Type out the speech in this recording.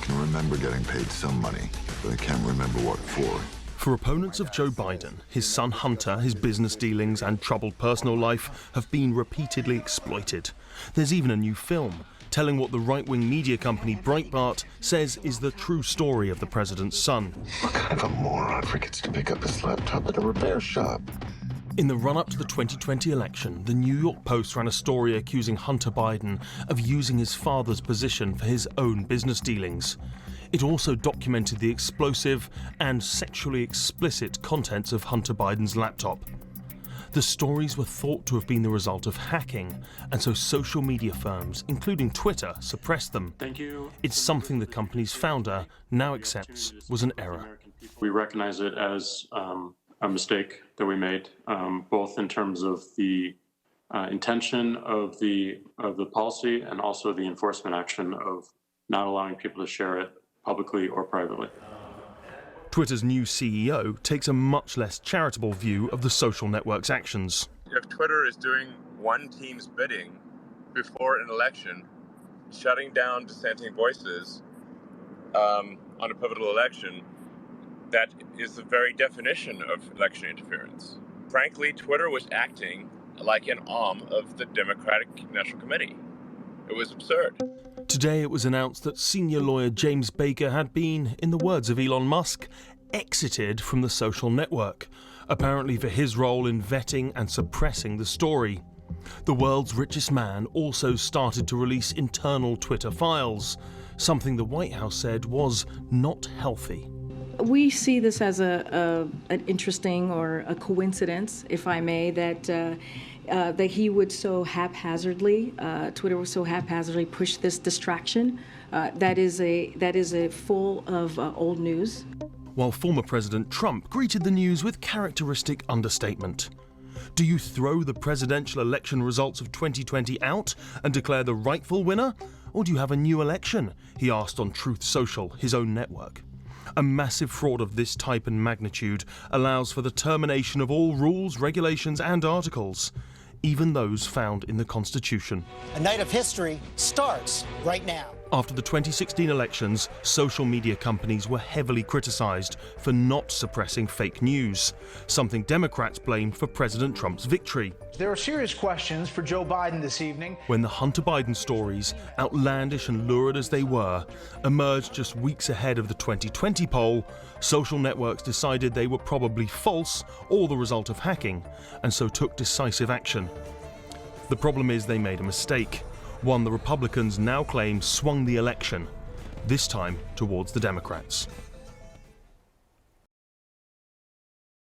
can remember getting paid some money, but I can't remember what for. For opponents of Joe Biden, his son Hunter, his business dealings and troubled personal life have been repeatedly exploited. There's even a new film telling what the right-wing media company Breitbart says is the true story of the president's son. What kind of a moron forgets to pick up his laptop at a repair shop? In the run-up to the 2020 election, the New York Post ran a story accusing Hunter Biden of using his father's position for his own business dealings. It also documented the explosive and sexually explicit contents of Hunter Biden's laptop. The stories were thought to have been the result of hacking, and so social media firms, including Twitter, suppressed them. Thank you. It's something the company's founder now accepts was an error. We recognize it as a mistake that we made, both in terms of the intention of the policy and also the enforcement action of not allowing people to share it publicly or privately. Twitter's new CEO takes a much less charitable view of the social network's actions. If Twitter is doing one team's bidding before an election, shutting down dissenting voices on a pivotal election, that is the very definition of election interference. Frankly, Twitter was acting like an arm of the Democratic National Committee. It was absurd. Today it was announced that senior lawyer James Baker had been, in the words of Elon Musk, exited from the social network, apparently for his role in vetting and suppressing the story. The world's richest man also started to release internal Twitter files, something the White House said was not healthy. We see this as an interesting or a coincidence, if I may, that he would so haphazardly, Twitter would so haphazardly push this distraction. That is a full of old news. While former President Trump greeted the news with characteristic understatement. Do you throw the presidential election results of 2020 out and declare the rightful winner? Or do you have a new election? He asked on Truth Social, his own network. A massive fraud of this type and magnitude allows for the termination of all rules, regulations and articles, even those found in the Constitution. A night of history starts right now. After the 2016 elections, social media companies were heavily criticised for not suppressing fake news, something Democrats blamed for President Trump's victory. There are serious questions for Joe Biden this evening. When the Hunter Biden stories, outlandish and lurid as they were, emerged just weeks ahead of the 2020 poll, social networks decided they were probably false or the result of hacking, and so took decisive action. The problem is they made a mistake. One the Republicans now claim swung the election, this time towards the Democrats.